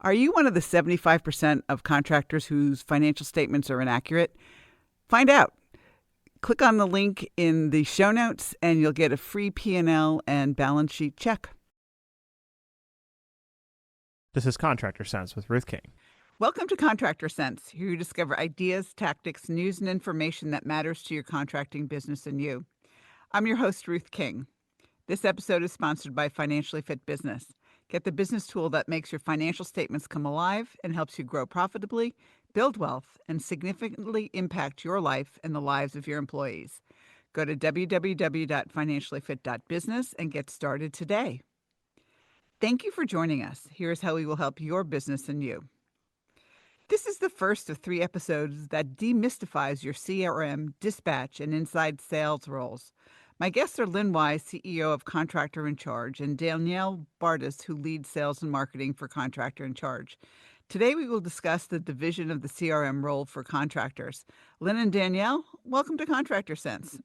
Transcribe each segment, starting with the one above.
Are you one of the 75% of contractors whose financial statements are inaccurate? Find out. Click on the link in the show notes and you'll get a free P&L and balance sheet check. This is Contractor Sense with Ruth King. Welcome to Contractor Sense. Here you discover ideas, tactics, news, and information that matters to your contracting business and you. I'm your host, Ruth King. This episode is sponsored by Financially Fit Business. Get the business tool that makes your financial statements come alive and helps you grow profitably, build wealth, and significantly impact your life and the lives of your employees. Go to www.financiallyfit.business and get started today. Thank you for joining us. Here's how we will help your business and you. This is the first of 3 episodes that demystifies your CRM, dispatch, and inside sales roles. My guests are Lynn Wise, CEO of Contractor and Charge, and Danielle Bartus, who leads sales and marketing for Contractor and Charge. Today, we will discuss the division of the CRM role for contractors. Lynn and Danielle, welcome to Contractor Sense.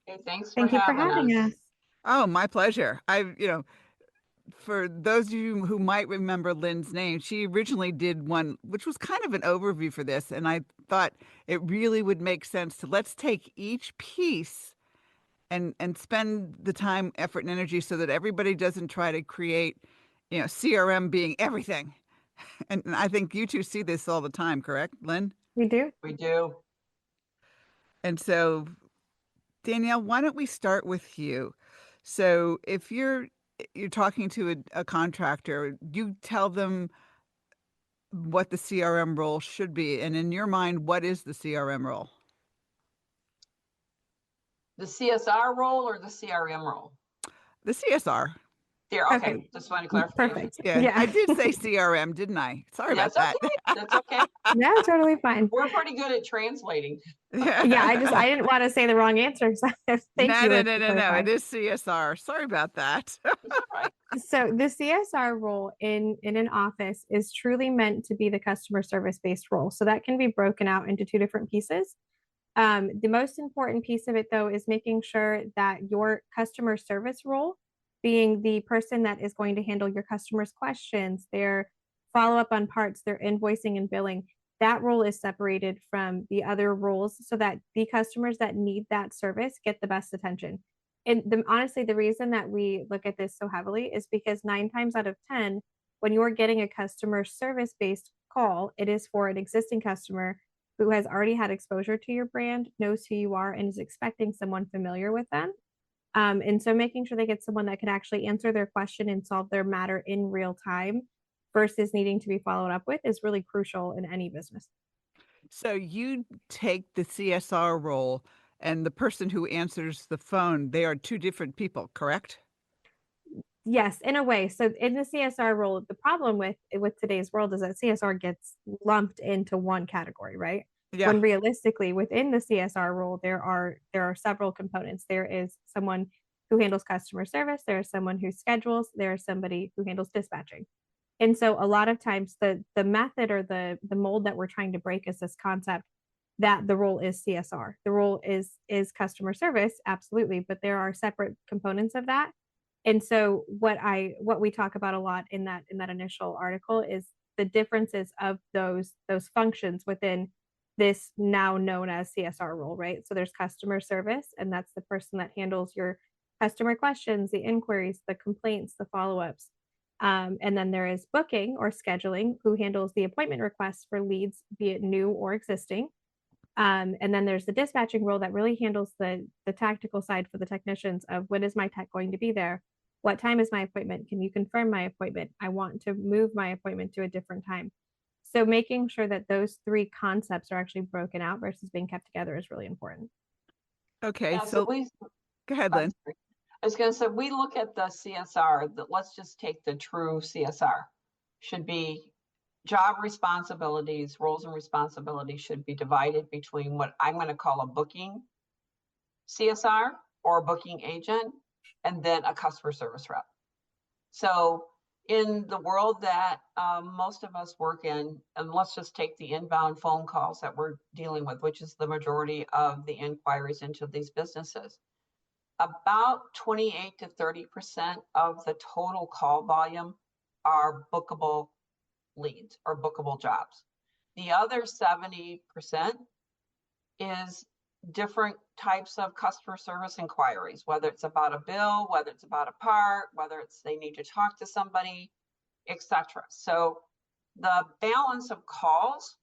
Hey, thanks Thank you for having us. Oh, my pleasure. For those of you who might remember Lynn's name, she originally did one, which was kind of an overview for this, and I thought it really would make sense to let's take each piece and spend the time, effort, and energy so that everybody doesn't try to create, CRM being everything. And I think you two see this all the time, correct, Lynn? We do. We do. And so, Danielle, why don't we start with you? So if you're talking to a contractor, you tell them what the CRM role should be. And in your mind, what is the CRM role? The CSR role or the CRM role? The CSR. There, okay. Just want to clarify. Perfect. Yeah, I did say CRM, didn't I? Sorry about that. Okay. That's okay. No, totally fine. We're pretty good at translating. Yeah, I didn't want to say the wrong answer. So thank you. No. It is CSR. Sorry about that. Right. So the CSR role in an office is truly meant to be the customer service based role. So that can be broken out into 2 different pieces. The most important piece of it, though, is making sure that your customer service role, being the person that is going to handle your customers' questions, their follow-up on parts, their invoicing and billing, that role is separated from the other roles so that the customers that need that service get the best attention. And honestly, the reason that we look at this so heavily is because 9 times out of 10, when you're getting a customer service-based call, it is for an existing customer who has already had exposure to your brand, knows who you are, and is expecting someone familiar with them. And so making sure they get someone that can actually answer their question and solve their matter in real time versus needing to be followed up with is really crucial in any business. So you take the CSR role and the person who answers the phone, they are 2 different people, correct? Yes, in a way. So in the CSR role, the problem with today's world is that CSR gets lumped into one category, right? Yeah. When realistically within the CSR role, there are several components. There is someone who handles customer service, there is someone who schedules, there is somebody who handles dispatching. And so a lot of times the method or the mold that we're trying to break is this concept that the role is CSR. The role is customer service, absolutely, but there are separate components of that. And so what we talk about a lot in that initial article is the differences of those functions within this now known as CSR role, right? So there's customer service, and that's the person that handles your customer questions, the inquiries, the complaints, the follow-ups. And then there is booking or scheduling, who handles the appointment requests for leads, be it new or existing. And then there's the dispatching role that really handles the tactical side for the technicians of when is my tech going to be there? What time is my appointment? Can you confirm my appointment? I want to move my appointment to a different time. So making sure that those 3 concepts are actually broken out versus being kept together is really important. Okay, Yeah, so go ahead, Lynn. I was going to say, we look at the CSR, let's just take the true CSR. Should be job responsibilities, roles and responsibilities should be divided between what I'm going to call a booking CSR or a booking agent, and then a customer service rep. So in the world that most of us work in, and let's just take the inbound phone calls that we're dealing with, which is the majority of the inquiries into these businesses, about 28 to 30% of the total call volume are bookable leads or bookable jobs. The other 70% is different types of customer service inquiries, whether it's about a bill, whether it's about a part, whether it's they need to talk to somebody, etc. So the balance of calls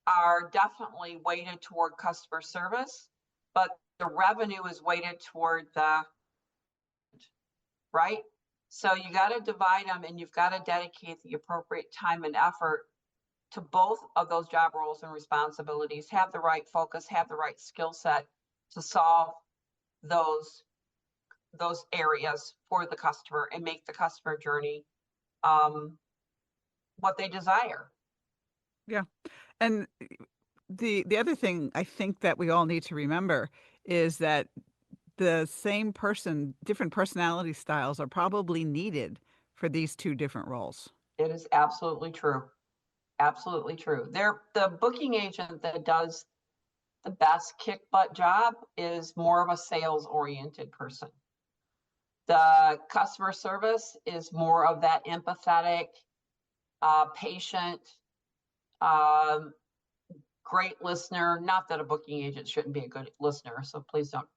are definitely weighted toward customer service, but the revenue is weighted toward the, right? So you got to divide them, and you've got to dedicate the appropriate time and effort to both of those job roles and responsibilities, have the right focus, have the right skill set to solve those areas for the customer and make the customer journey what they desire. Yeah. And the other thing I think that we all need to remember is that the same person, different personality styles are probably needed for these two different roles. It is absolutely true. Absolutely true. The booking agent that does the best kick butt job is more of a sales oriented person. The customer service is more of that empathetic, patient, great listener. Not that a booking agent shouldn't be a good listener, so please don't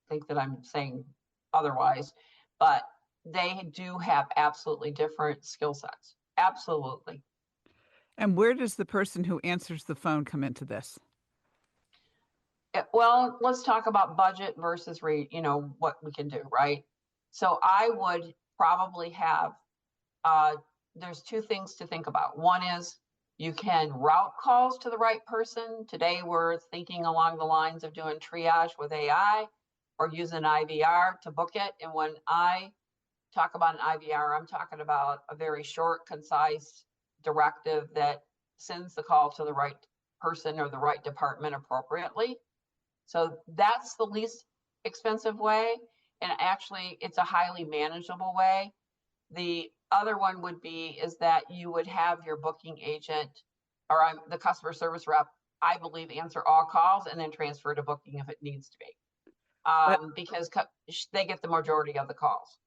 think that I'm saying otherwise, but they do have absolutely different skill sets. Absolutely. And where does the person who answers the phone come into this? Well, let's talk about budget versus what we can do, right? So I would probably have, there's two things to think about. One is you can route calls to the right person. Today we're thinking along the lines of doing triage with AI or using IVR to book it. And when I talk about an IVR, I'm talking about a very short, concise directive that sends the call to the right person or the right department appropriately. So that's the least expensive way. And actually, it's a highly manageable way. The other one would be is that you would have your booking agent or the customer service rep, I believe, answer all calls and then transfer to booking if it needs to be. Because they get the majority of the calls.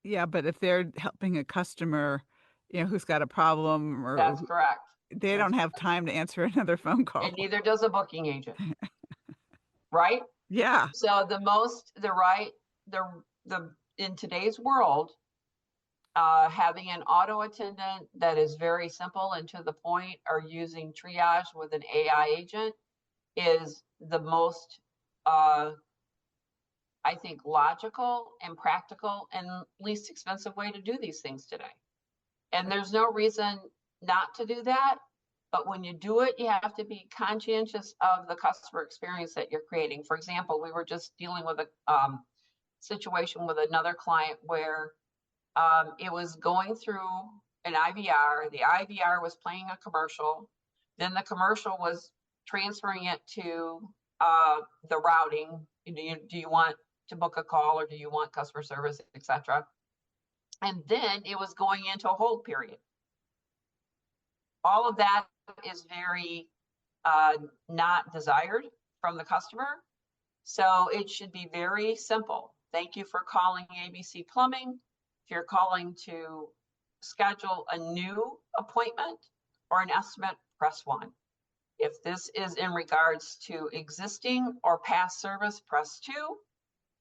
Yeah, but if they're helping a customer, who's got a problem, or that's correct, they don't have time to answer another phone call. And neither does a booking agent. Right? Yeah. So in today's world, having an auto attendant that is very simple and to the point, or using triage with an AI agent is the most, I think, logical and practical and least expensive way to do these things today. And there's no reason not to do that. But when you do it, you have to be conscientious of the customer experience that you're creating. For example, we were just dealing with a situation with another client where it was going through an IVR. The IVR was playing a commercial. Then the commercial was transferring it to the routing. Do you want to book a call, or do you want customer service, etc.? And then it was going into a hold period. All of that is very not desired from the customer. So it should be very simple. Thank you for calling ABC Plumbing. If you're calling to schedule a new appointment or an estimate, press 1. If this is in regards to existing or past service, press 2.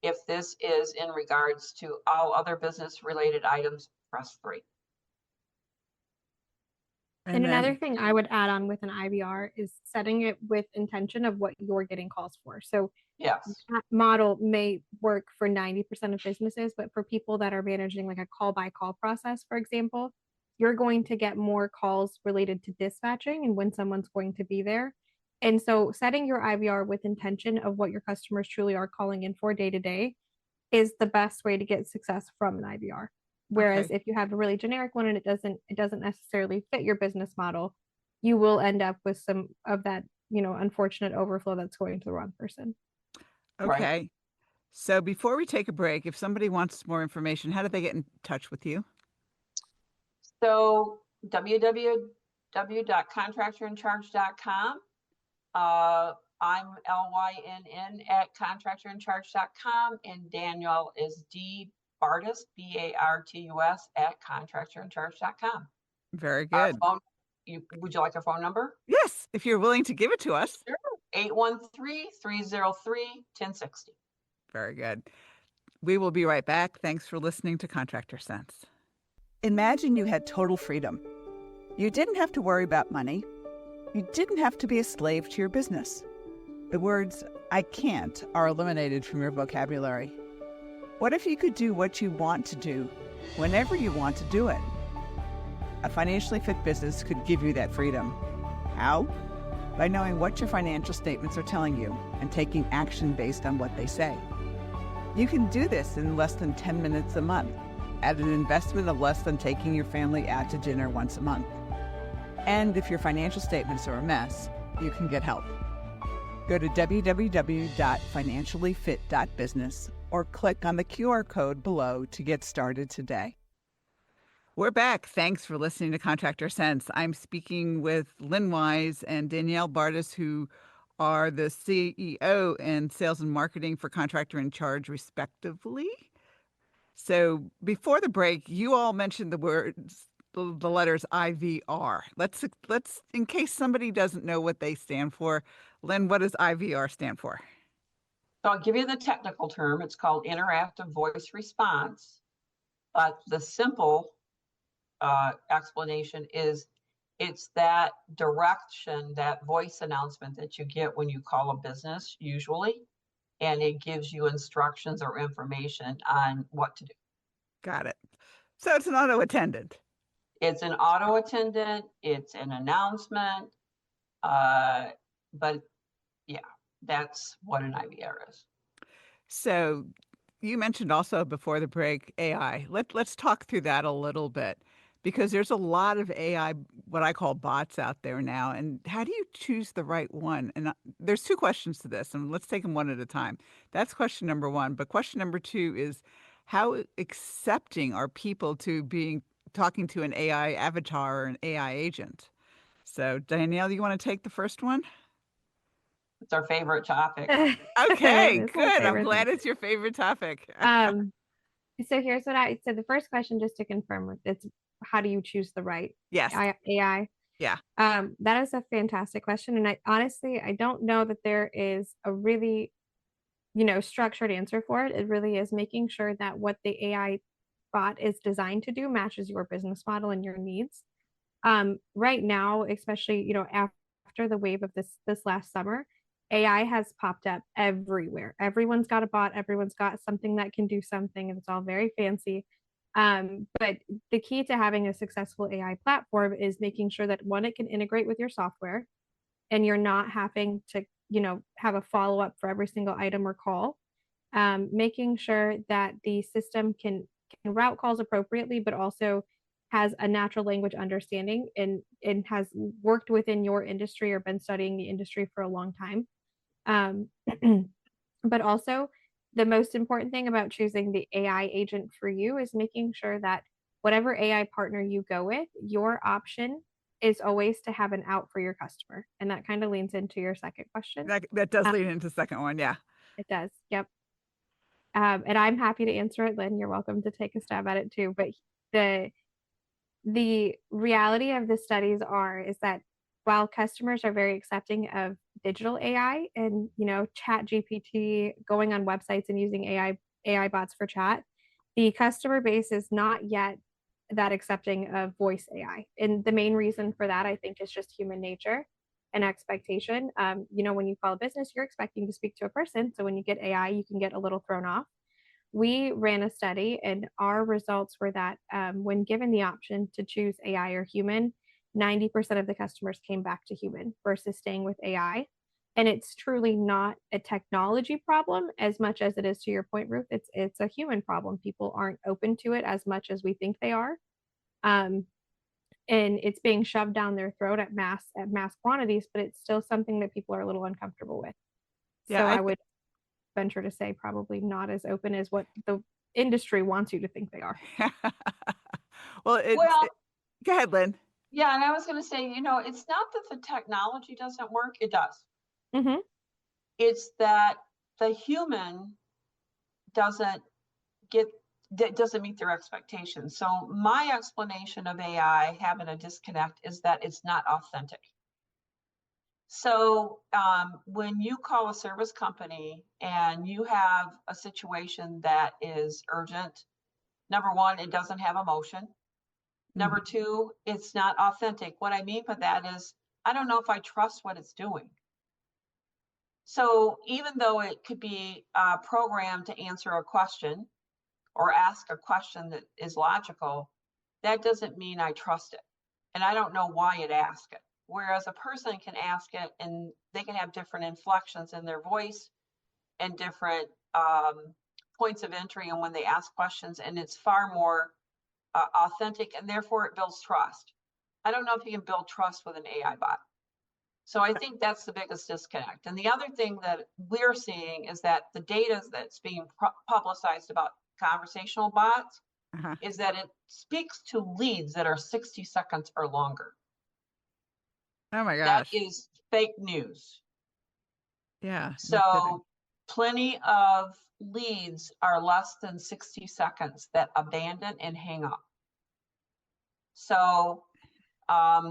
If this is in regards to all other business related items, press 3. And another thing I would add on with an IVR is setting it with intention of what you're getting calls for. So yes, that model may work for 90% of businesses, but for people that are managing like a call by call process, for example, you're going to get more calls related to dispatching and when someone's going to be there. And so setting your IVR with intention of what your customers truly are calling in for day to day is the best way to get success from an IVR. Whereas if you have a really generic one and it doesn't necessarily fit your business model, you will end up with some of that, unfortunate overflow that's going to the wrong person. Okay. Right. So before we take a break, if somebody wants more information, how do they get in touch with you? So www.contractorinCharge.com. I'm LYNN at contractorinCharge.com, and Danielle is D Bartus, BARTUS, at contractorinCharge.com. Very Our good. phone, would you like a phone number? Yes, if you're willing to give it to us. Sure. 813-303-1060. Very good. We will be right back. Thanks for listening to Contractor Sense. Imagine you had total freedom. You didn't have to worry about money. You didn't have to be a slave to your business. The words, I can't, are eliminated from your vocabulary. What if you could do what you want to do, whenever you want to do it? A financially fit business could give you that freedom. How? By knowing what your financial statements are telling you and taking action based on what they say. You can do this in less than 10 minutes a month, at an investment of less than taking your family out to dinner once a month. And if your financial statements are a mess, you can get help. Go to www.financiallyfit.business or click on the QR code below to get started today. We're back. Thanks for listening to Contractor Sense. I'm speaking with Lynn Wise and Danielle Bartus, who are the CEO and sales and marketing for Contractor and Charge, respectively. So before the break, you all mentioned the words, the letters IVR. Let's, in case somebody doesn't know what they stand for, Lynn, what does IVR stand for? So I'll give you the technical term. It's called interactive voice response. But the simple explanation is it's that direction, that voice announcement that you get when you call a business usually, and it gives you instructions or information on what to do. Got it. So it's an auto attendant. It's an auto attendant, it's an announcement, but yeah, that's what an IVR is. So you mentioned also before the break AI. Let's talk through that a little bit, because there's a lot of AI, what I call bots out there now. And how do you choose the right one? And there's two questions to this, and let's take them one at a time. That's question number one. But question number two is, how accepting are people to talking to an AI avatar or an AI agent? So Danielle, you want to take the first one? It's our favorite topic. Okay, It's my good. I'm favorite glad thing. it's your favorite topic. So here's what I said. The first question, just to confirm, it's how do you choose the right Yes. AI? Yeah. That is a fantastic question. And I don't know that there is a really, structured answer for it. It really is making sure that what the AI bot is designed to do matches your business model and your needs. Right now, especially, after the wave of this last summer, AI has popped up everywhere. Everyone's got a bot, everyone's got something that can do something, and it's all very fancy. But the key to having a successful AI platform is making sure that one, it can integrate with your software and you're not having to, have a follow-up for every single item or call. Making sure that the system can route calls appropriately, but also has a natural language understanding and has worked within your industry or been studying the industry for a long time. But also, the most important thing about choosing the AI agent for you is making sure that whatever AI partner you go with, your option is always to have an out for your customer. And that kind of leans into your second question. That does lead into the second one. Yeah. It does. Yep. And I'm happy to answer it, Lynn. You're welcome to take a stab at it too. But the reality of the studies is that while customers are very accepting of digital AI and, chat GPT, going on websites and using AI bots for chat, the customer base is not yet that accepting of voice AI. And the main reason for that, I think, is just human nature and expectation. When you call a business, you're expecting to speak to a person. So when you get AI, you can get a little thrown off. We ran a study, and our results were that when given the option to choose AI or human, 90% of the customers came back to human versus staying with AI. And it's truly not a technology problem as much as it is, to your point, Ruth. It's a human problem. People aren't open to it as much as we think they are. And it's being shoved down their throat at mass quantities, but it's still something that people are a little uncomfortable with. Yeah, so I would venture to say probably not as open as what the industry wants you to think they are. Well, go ahead, Lynn. Yeah, and I was going to say, it's not that the technology doesn't work. It does. Mm-hmm. It's that the human doesn't get that doesn't meet their expectations. So my explanation of AI having a disconnect is that it's not authentic. So when you call a service company and you have a situation that is urgent, number one, it doesn't have emotion. Number two, it's not authentic. What I mean by that is, I don't know if I trust what it's doing. So even though it could be programmed to answer a question or ask a question that is logical, that doesn't mean I trust it. And I don't know why it asked it. Whereas a person can ask it and they can have different inflections in their voice and different points of entry and when they ask questions, and it's far more authentic, and therefore it builds trust. I don't know if you can build trust with an AI bot. So I think that's the biggest disconnect. And the other thing that we're seeing is that the data that's being publicized about conversational bots is that it speaks to leads that are 60 seconds or longer. Oh my That gosh. is fake news. Yeah. So plenty of leads are less than 60 seconds that abandon and hang up. So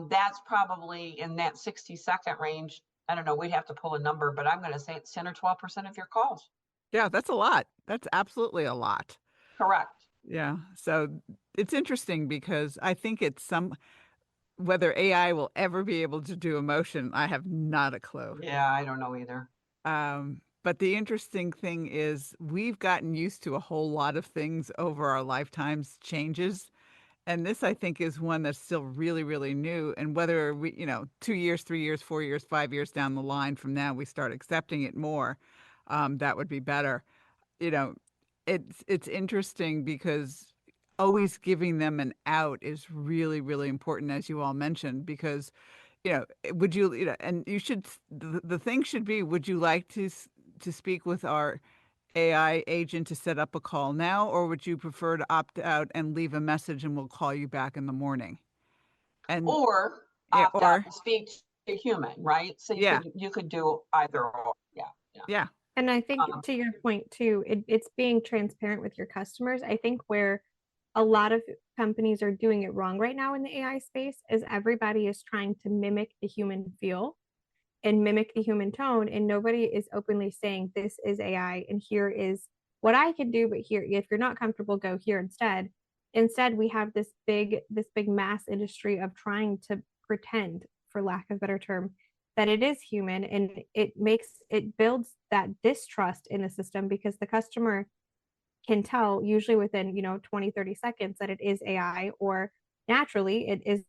that's probably in that 60-second range. I don't know, we'd have to pull a number, but I'm going to say it's 10 or 12% of your calls. Yeah, that's a lot. That's absolutely a lot. Correct. Yeah. So it's interesting because I think whether AI will ever be able to do emotion, I have not a clue. Yeah, I don't know either. But the interesting thing is we've gotten used to a whole lot of things over our lifetimes changes. And this, I think, is one that's still really, really new. And whether we, 2 years, 3 years, 4 years, 5 years down the line from now, we start accepting it more, that would be better. You know, it's interesting because always giving them an out is really, really important, as you all mentioned, because, would you, and you should, the thing should be, would you like to speak with our AI agent to set up a call now, or would you prefer to opt out and leave a message and we'll call you back in the morning? And Or yeah, opt out and speak to human, right? So you could do either or. Yeah. And I think to your point too, it's being transparent with your customers. I think where a lot of companies are doing it wrong right now in the AI space is everybody is trying to mimic the human feel and mimic the human tone, and nobody is openly saying this is AI and here is what I can do, but here, if you're not comfortable, go here instead. Instead, we have this big mass industry of trying to pretend, for lack of a better term, that it is human, and it builds that distrust in the system because the customer can tell usually within 20 30 seconds that it is AI, or naturally it is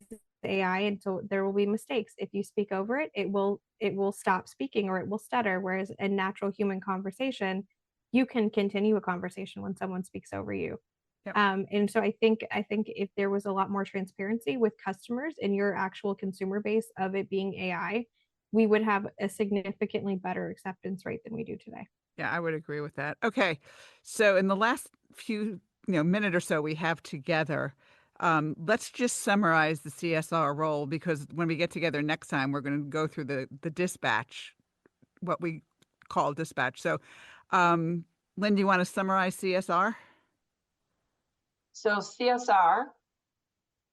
AI, and so there will be mistakes. If you speak over it, it will stop speaking or it will stutter, whereas a natural human conversation, you can continue a conversation when someone speaks over you. Yep. And so I think if there was a lot more transparency with customers in your actual consumer base of it being AI, we would have a significantly better acceptance rate than we do today. Yeah, I would agree with that. Okay. So in the last few, minute or so we have together, let's just summarize the CSR role, because when we get together next time, we're going to go through the dispatch, what we call dispatch. So, Lynn, do you want to summarize CSR? So CSR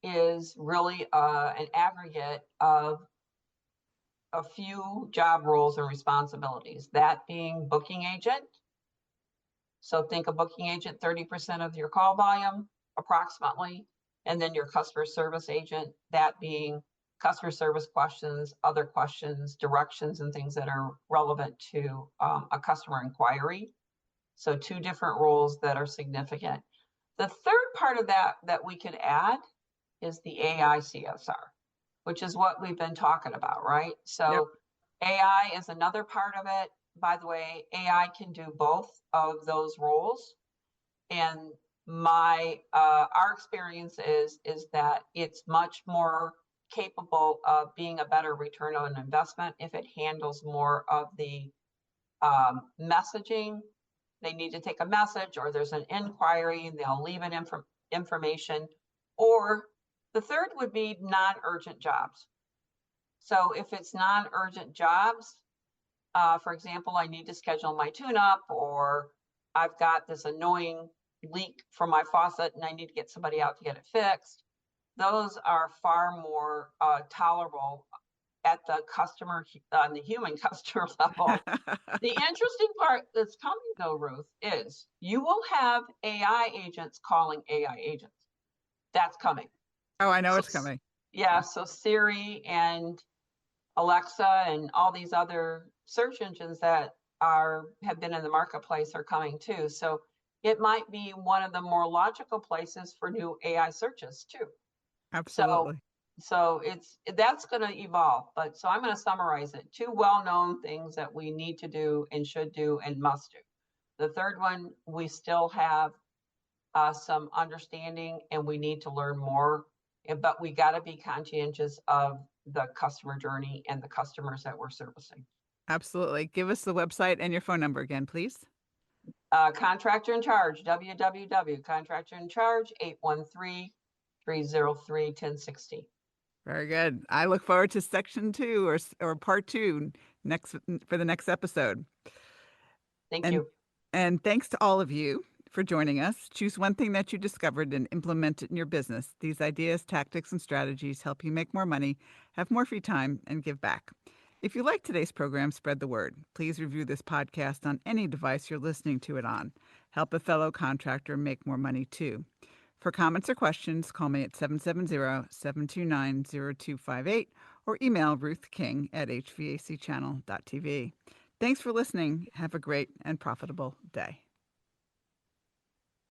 is really an aggregate of a few job roles and responsibilities, that being booking agent. So think a booking agent, 30% of your call volume approximately, and then your customer service agent, that being customer service questions, other questions, directions, and things that are relevant to a customer inquiry. So 2 different roles that are significant. The third part of that we could add is the AI CSR, which is what we've been talking about, right? So yep. AI is another part of it. By the way, AI can do both of those roles. And our experience is that it's much more capable of being a better return on investment if it handles more of the messaging. They need to take a message, or there's an inquiry and they'll leave an information. Or the third would be non-urgent jobs. So if it's non-urgent jobs, for example, I need to schedule my tune-up, or I've got this annoying leak from my faucet and I need to get somebody out to get it fixed. Those are far more tolerable at the customer, on the human customer level. The interesting part that's coming though, Ruth, is you will have AI agents calling AI agents. That's coming. Oh, I know So, it's coming. yeah, so Siri and Alexa and all these other search engines that have been in the marketplace are coming too. So it might be one of the more logical places for new AI searches too. Absolutely. So that's going to evolve. But so I'm going to summarize it. 2 well-known things that we need to do and should do and must do. The third one, we still have some understanding and we need to learn more, but we got to be conscientious of the customer journey and the customers that we're servicing. Absolutely. Give us the website and your phone number again, please. Contractor in Charge, Contractor in Charge, 813-303-1060. Very good. I look forward to section 2 or part 2 for the next episode. Thank you. And thanks to all of you for joining us. Choose one thing that you discovered and implement it in your business. These ideas, tactics, and strategies help you make more money, have more free time, and give back. If you like today's program, spread the word. Please review this podcast on any device you're listening to it on. Help a fellow contractor make more money too. For comments or questions, call me at 770-729-0258 or email Ruth King at hvacchannel.tv. Thanks for listening. Have a great and profitable day.